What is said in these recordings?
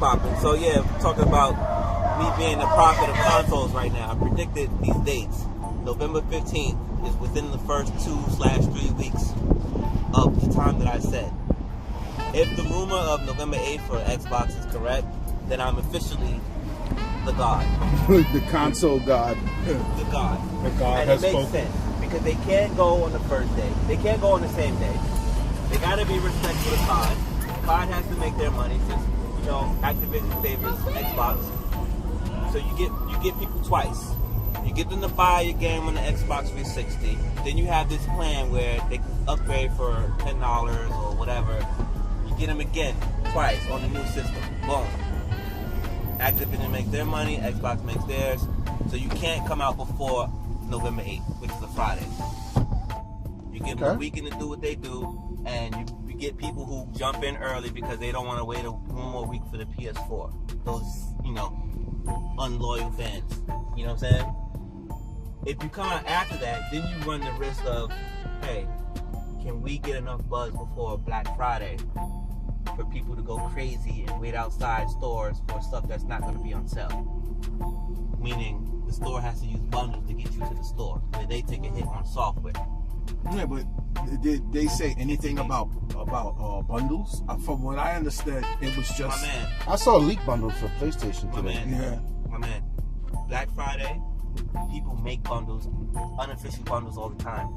popping? So yeah, talking about me being the prophet of consoles right now. I predicted these dates. November 15th is within the first 2/3 weeks of the time that I said. If the rumor of November 8th for Xbox is correct, then I'm officially the god. The console god. The god. The god and has it makes spoken. sense because they can't go on the first day. They can't go on the same day. They gotta be respectful of COD. COD has to make their money since, you know, Activision favors Xbox. So you get people twice. You get them to buy your game on the Xbox 360. Then you have this plan where they can upgrade for $10 or whatever. You get them again twice on the new system. Boom. Activision makes their money, Xbox makes theirs. So you can't come out before November 8th, which is a Friday. You give them a weekend to do what they do, and you get people who jump in early because they don't want to wait one more week for the PS4. Those, you know, unloyal fans. You know what I'm saying? If you come out after that, then you run the risk of, hey, can we get enough buzz before Black Friday for people to go crazy and wait outside stores for stuff that's not going to be on sale? Meaning the store has to use bundles to get you to the store, where they take a hit on software. Yeah, but did they say anything about bundles? From what I understood, it was just. My man. I saw leak bundles for PlayStation My today. man. Yeah. My man. Black Friday, people make bundles, unofficial bundles all the time.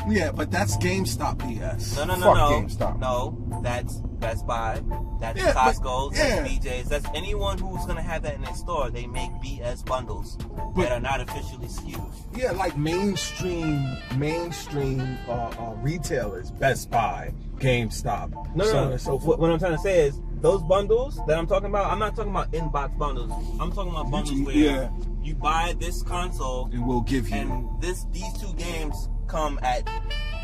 Yeah, but that's GameStop BS. No. Fuck GameStop. No, that's Best Buy, that's Yeah, Costco, but- that's BJ's, that's anyone who's gonna have that in their store. They make BS bundles that are not officially SKUs. Yeah, like mainstream retailers, Best Buy, GameStop, No. so on and so forth. What I'm trying to say is those bundles that I'm talking about. I'm not talking about in-box bundles. I'm talking about bundles where you buy this console And we'll give you. and these two games come at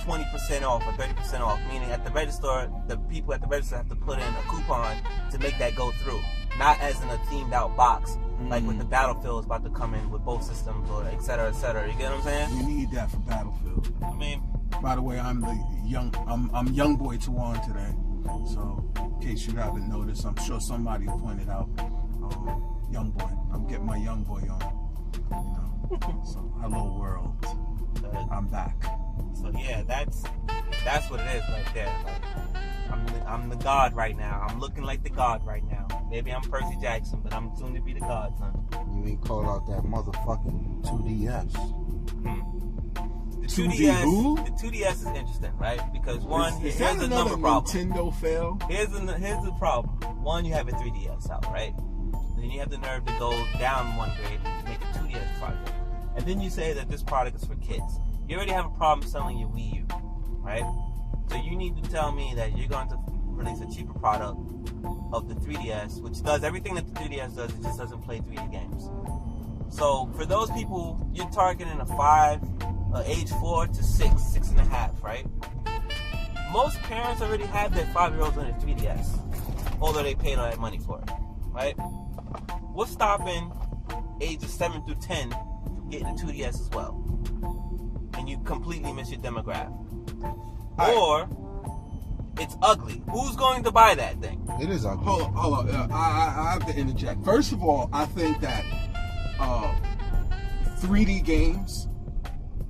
20% off or 30% off, meaning at the register, the people at the register have to put in a coupon to make that go through. Not as in a themed out box, like with the Battlefield is about to come in with both systems or et cetera, et cetera. You get what I'm saying? We need that for Battlefield. I mean, By the way, I'm young boy 2 on today. So in case you haven't noticed, I'm sure somebody pointed out young boy. I'm getting my young boy on. You know. So hello world. I'm back. so yeah, that's what it is right there. Like, I'm the god right now. I'm looking like the god right now. Maybe I'm Percy Jackson, but I'm soon to be the god, son. You ain't called out that motherfucking 2DS. The 2D who? The 2DS is interesting, right? Because one, Is here's that the number another problem. Nintendo fail? Here's the problem. One, you have a 3DS out, right? Then you have the nerve to go down one grade and make a 2DS project. And then you say that this product is for kids. You already have a problem selling your Wii U, right? So you need to tell me that you're going to release a cheaper product of the 3DS, which does everything that the 3DS does, it just doesn't play 3D games. So for those people, you're targeting age 4 to 6.5, right? Most parents already have their 5-year-olds on their 3DS, although they paid all that money for it, right? What's stopping ages 7 through 10 from getting a 2DS as well? And you completely miss your demographic. Or it's ugly. Who's going to buy that thing? It is ugly. Hold on. I have to interject. First of all, I think that 3D games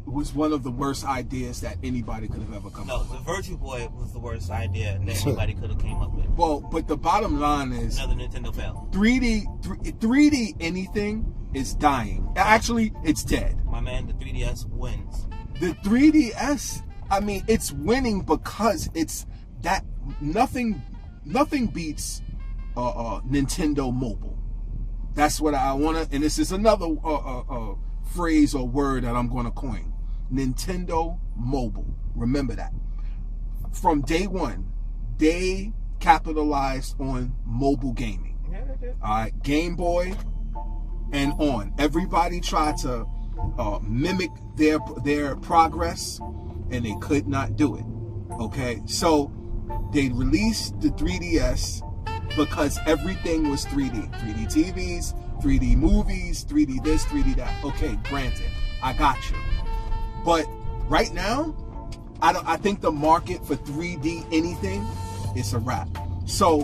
was one of the worst ideas that anybody could have ever come No, up the with. Virtual Boy was the worst idea that anybody could have came up with. Well, but the bottom line is Another Nintendo fail. 3D anything is dying. Actually, it's dead. My man, the 3DS wins. The 3DS, I mean, it's winning because it's that nothing beats Nintendo Mobile. That's what I want to, and this is another phrase or word that I'm going to coin. Nintendo Mobile. Remember that. From day one, they capitalized on mobile gaming. Yeah, they did. All right, Game Boy and on. Everybody tried to mimic their progress, and they could not do it. Okay, so they released the 3DS because everything was 3D. 3D TVs, 3D movies, 3D this, 3D that. Okay, granted, I got you. But right now, I think the market for 3D anything is a wrap. So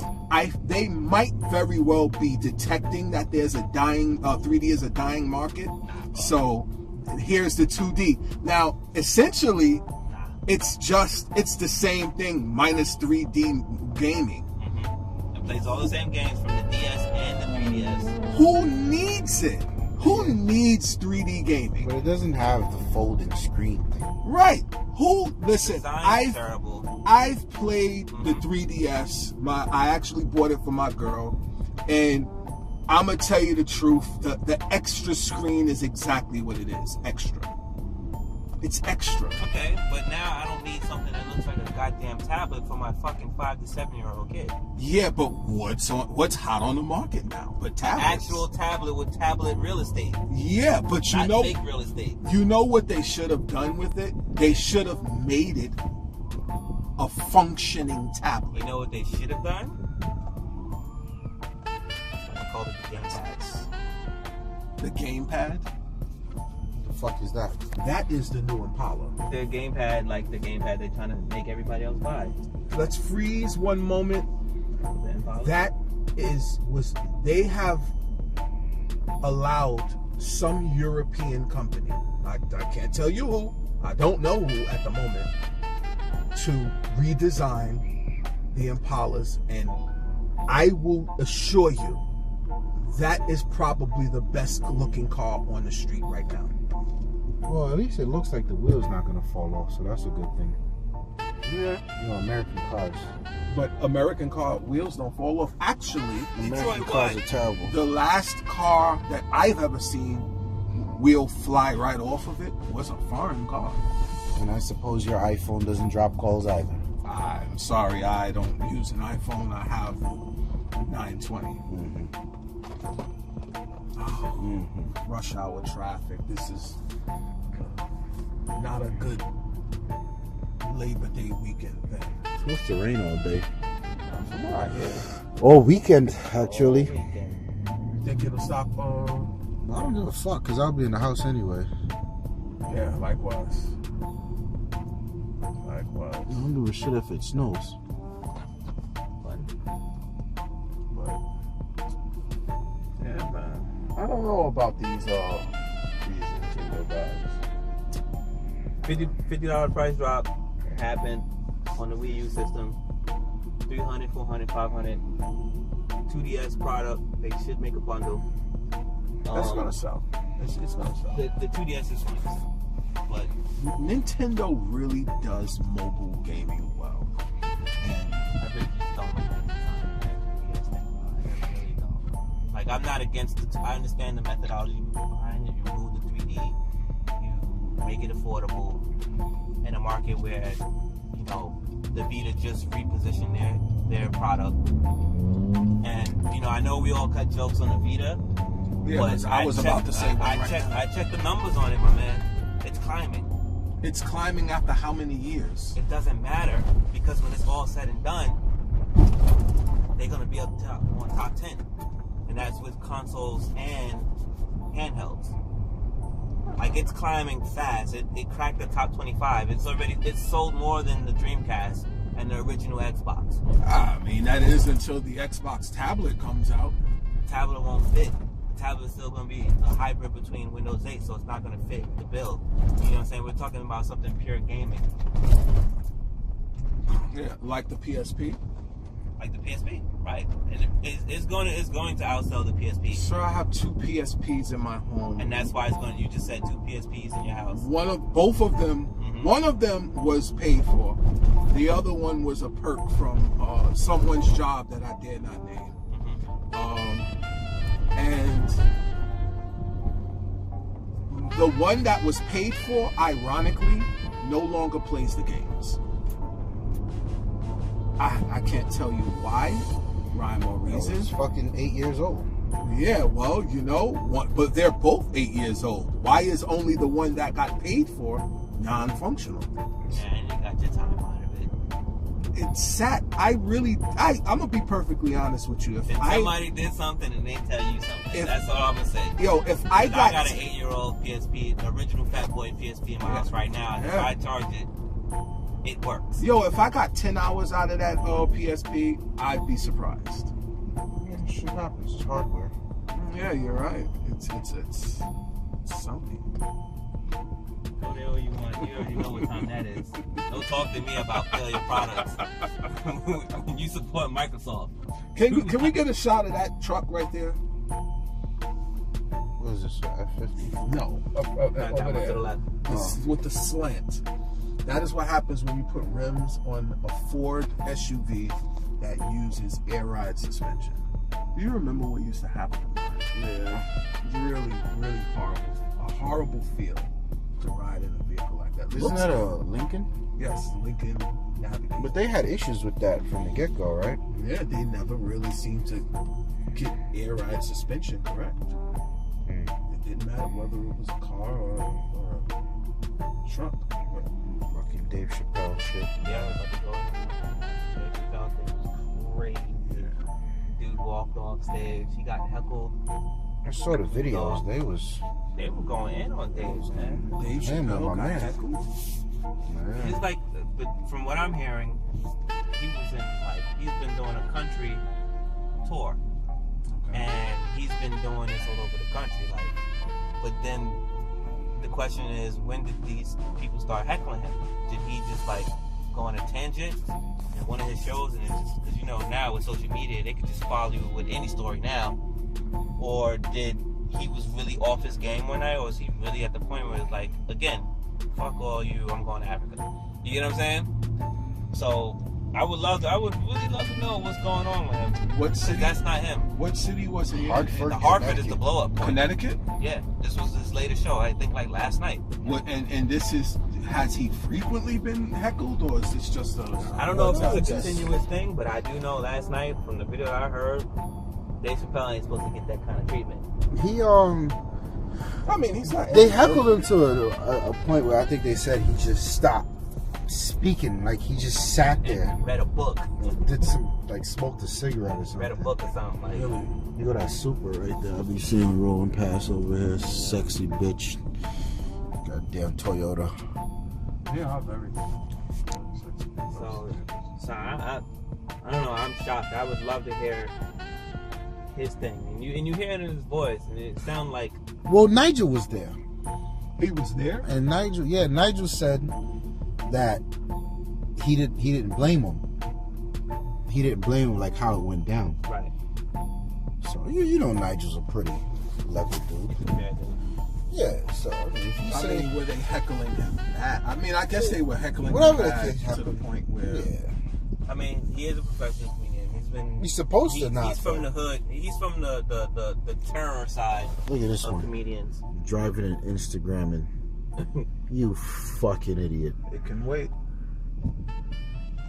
they might very well be detecting that there's a dying 3D is a dying market. So here's the 2D. Now, essentially, it's the same thing minus 3D gaming. It plays all the same games from the DS and the 3DS. Who needs it? Who needs 3D gaming? But it doesn't have the folding screen thing. Right. Who? Listen, Terrible. I've played the 3DS. I actually bought it for my girl, and I'm gonna tell you the truth. The extra screen is exactly what it is. Extra. It's extra. Okay, but now I don't need something that looks like a goddamn tablet for my fucking 5 to 7-year-old kid. Yeah, but what's hot on the market now? But tablets. Actual tablet with tablet real estate. Yeah, but Not fake real estate. You know what they should have done with it? They should have made it a functioning tablet. You know what they should have done? I called it the gamepads. The gamepad? The fuck is that? That is the new Impala. The gamepad, like the gamepad they're trying to make everybody else buy. Let's freeze one moment. The Impala. They have allowed some European company, I can't tell you who, I don't know who at the moment, to redesign the Impalas, and I will assure you that is probably the best looking car on the street right now. Well, at least it looks like the wheel's not gonna fall off, so that's a good thing. Yeah. You know, American cars. But American car wheels don't fall off. Actually, American cars are terrible. the last car that I've ever seen wheel fly right off of it was a foreign car. And I suppose your iPhone doesn't drop calls either. I'm sorry, I don't use an iPhone. I have 920. Rush hour traffic. This is not a good Labor Day weekend thing. It's supposed to rain all day. From what I hear. All weekend, actually. You think it'll stop? I don't give a fuck, because I'll be in the house anyway. Yeah, likewise. I don't give a shit if it snows. But yeah, man. I don't know about these Nintendo guys. $50 price drop happened on the Wii U system. $300, $400, $500. 2DS product. They should make a bundle. That's gonna sell. It's gonna sell. The 2DS is going to sell. But Nintendo really does mobile gaming well. And I really just don't like that design. I really don't. Like, I'm not against it. I understand the methodology behind it. You remove the 3D. You make it affordable in a market where, you know, the Vita just repositioned their product. And, you know, I know we all cut jokes on the Vita. yeah, But I was about to say one I right now. checked the numbers on it, my man. It's climbing. It's climbing after how many years? It doesn't matter, because when it's all said and done, they're gonna be up top on top 10, and that's with consoles and handhelds. Like, it's climbing fast. It cracked the top 25. It's sold more than the Dreamcast and the original Xbox. I mean, that is until the Xbox tablet comes out. The tablet won't fit. The tablet's still gonna be a hybrid between Windows 8, so it's not gonna fit the build. You know what I'm saying? We're talking about something pure gaming. Yeah, like the PSP. Like the PSP, right? And it's going to outsell the PSP. Sir, I have two PSPs in my home. And that's why you just said two PSPs in your house. Both of them, one of them was paid for. The other one was a perk from someone's job that I dare not name. And the one that was paid for, ironically, no longer plays the games. I can't tell you why, rhyme or reason. It's fucking 8 years old. Yeah, well, you know, but they're both 8 years old. Why is only the one that got paid for non-functional? Yeah, and you got your time out of it. It's sad. I'm gonna be perfectly honest with you. If somebody did something and they tell you something, that's all I'm gonna say. Yo, if I got an 8-year-old PSP, the original Fat Boy PSP in my house right now, and if I charge it, it works. Yo, if I got 10 hours out of that PSP, I'd be surprised. Yeah, shit happens. It's hardware. Yeah, you're right. It's Sony. Go there all you want. You already know what time that is. Don't talk to me about failure products. You support Microsoft. Can we get a shot of that truck right there? What is this, F-50? No, That over one to the there. left. This is with the slant. That is what happens when you put rims on a Ford SUV that uses air ride suspension. Do you remember what used to happen? Yeah. It's really, really horrible. A horrible feel to ride in a vehicle like that. Isn't that a Lincoln? Yes, Lincoln Navigator. But they had issues with that from the get-go, right? Yeah, they never really seemed to get air ride suspension correct. It didn't matter whether it was a car or a truck. Fucking Dave Chappelle shit. Yeah, I was about to go in. Dave Chappelle thing was crazy. Dude walked off stage. He got heckled. I saw the videos. They were going in on Dave, man. Dave Chappelle my got man. heckled. Man. It's like, but from what I'm hearing, he's been doing a country tour, and he's been doing this all over the country. But then the question is, when did these people start heckling him? Did he just go on a tangent in one of his shows, and it's just because now with social media they could just follow you with any story now, or did he was really off his game one night, or is he really at the point where it's like, again, fuck all you, I'm going to Africa? You get what I'm saying? So I would really love to know what's going on with him. What city? That's not him. What city was he in? Hartford. Hartford is the blow up point. Connecticut? Yeah, this was his latest show. I think last night. What? And this is, has he frequently been heckled, or is this just a? I don't know if it's a continuous thing, but I do know last night from the video that I heard, Dave Chappelle ain't supposed to get that kind of treatment. He I mean, he's not. They heckled him to a point where I think they said he just stopped speaking. Like he just sat there, And read a book. did some smoked a cigarette or something. Read a book or something like. You go that super right there. I be seeing rolling past over here, sexy bitch. Goddamn Toyota. Yeah, I'm very. So I don't know. I'm shocked. I would love to hear his thing, and you hear it in his voice, and it sounds like. Well, Nigel was there, He was there. and Nigel said that he didn't blame him. He didn't blame him how it went down. Right. So Nigel's a pretty level dude. Yeah. So I mean, if you say were they heckling him? I mean, I guess they were heckling whatever him the case to the point where. yeah, I mean, he is a professional comedian. he's supposed to not. He's from the hood. He's from the terror side Look at this of one. comedians. Driving and Instagramming. You fucking idiot. It can wait.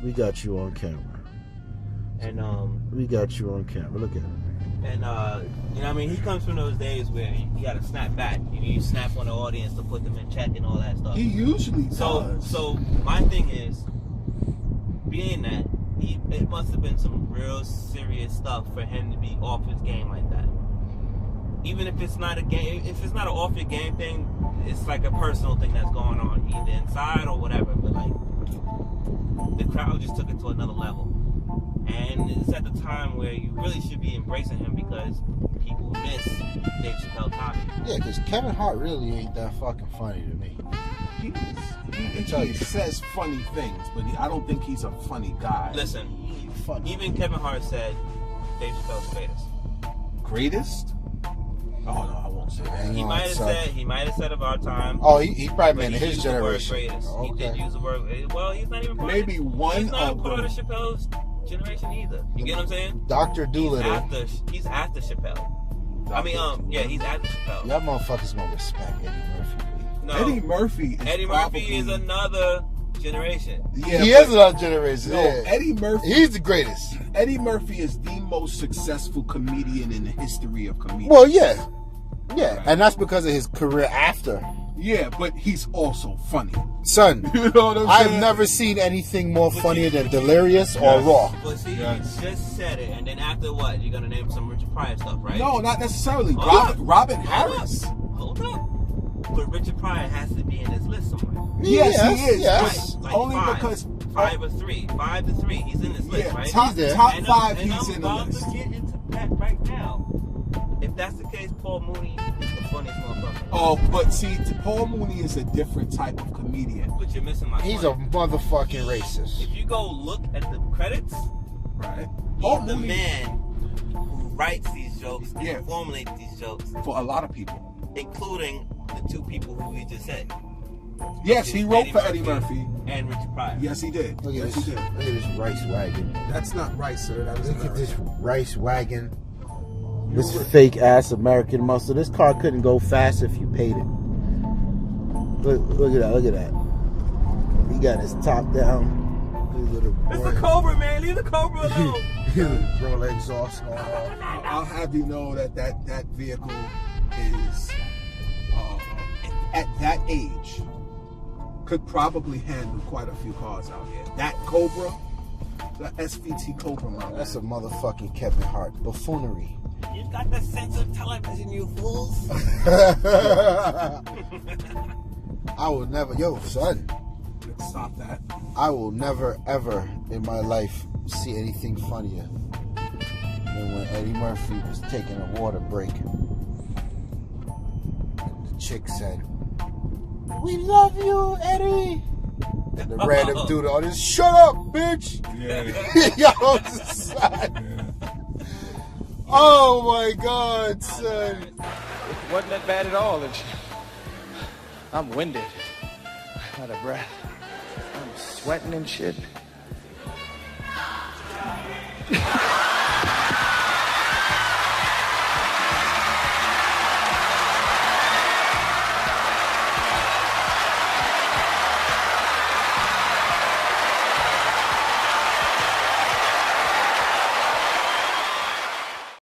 We got you on camera. And We got you on camera. Look at him. and you know what I mean, he comes from those days where you got to snap back. You snap on the audience to put them in check and all that stuff. He usually does. So my thing is, being that it must have been some real serious stuff for him to be off his game like that. Even if it's not a game, if it's not an off your game thing, it's like a personal thing that's going on either inside or whatever. But the crowd just took it to another level, and it's at the time where you really should be embracing him because people miss Dave Chappelle comedy. Yeah, because Kevin Hart really ain't that fucking funny to me. He says funny things, but I don't think he's a funny guy. Listen, Funny. even Kevin Hart said Dave Chappelle's the greatest. Greatest? Oh no, I won't say that. He might have said of our time. Oh, he probably But meant he his used the word generation. greatest. Oh, He did okay. use the word. Well, he's not even part Maybe of, one he's not of part them. of Chappelle's generation either. You get what I'm saying? Dr. Doolittle. He's after Chappelle. I mean, he's after Chappelle. Y'all motherfuckers gonna respect Eddie Murphy. No, Eddie Murphy is another generation. Yeah, He is another generation. No, Yeah. Eddie Murphy. He's the greatest. Eddie Murphy is the most successful comedian in the history of comedians. Well, yeah. Yeah, Right. and that's because of his career after. Yeah, but he's also funny. Son, You know what I'm I've saying? never seen anything more funnier than Delirious or Raw. But see, Yes. you just said it, and then after what? You're gonna name some Richard Pryor stuff, right? No, not necessarily. Hold Robin up. Harris. Hold up. but Richard Pryor has to be in this list somewhere. Yes, he is. Yes. Right, like Only five. because 5 or 3. 5 to 3. He's in this list, right? top, He's there. top And 5, I'm he's in the about list. to get into that right now. If that's the case, Paul Mooney is the funniest motherfucker. Oh, but see, Paul Mooney is a different type of comedian. But you're missing my He's a point. motherfucking racist. If you go look at the credits, Right. he's the man who writes these jokes and Yeah. formulates these jokes, For a lot of people. including the 2 people who we just said. Yes, Which he is wrote for Eddie Murphy. and Richard Pryor. Yes, he did. Look at Yes, this. he did. Look at this rice wagon. That's not right, sir. That was Look at this America. rice wagon. This fake ass American muscle. This car couldn't go fast if you paid it. Look at that. Look at that. He got his top down. His little It's the Cobra, man. Leave the Cobra alone. roll exhaust on. I'll have you know that vehicle is at that age could probably handle quite a few cars out here. That Cobra, the SVT Cobra model. That's a motherfucking Kevin Hart buffoonery. You got the sense of television, you fools. I will never, son. Stop that. I will never, ever in my life see anything funnier than when Eddie Murphy was taking a water break. The chick said, "We love you, Eddie." And the random dude on this, "Shut up, bitch." Yeah. Yo, son. Oh my God, son. Wasn't that bad at all. I'm winded. I'm out of breath. I'm sweating and shit.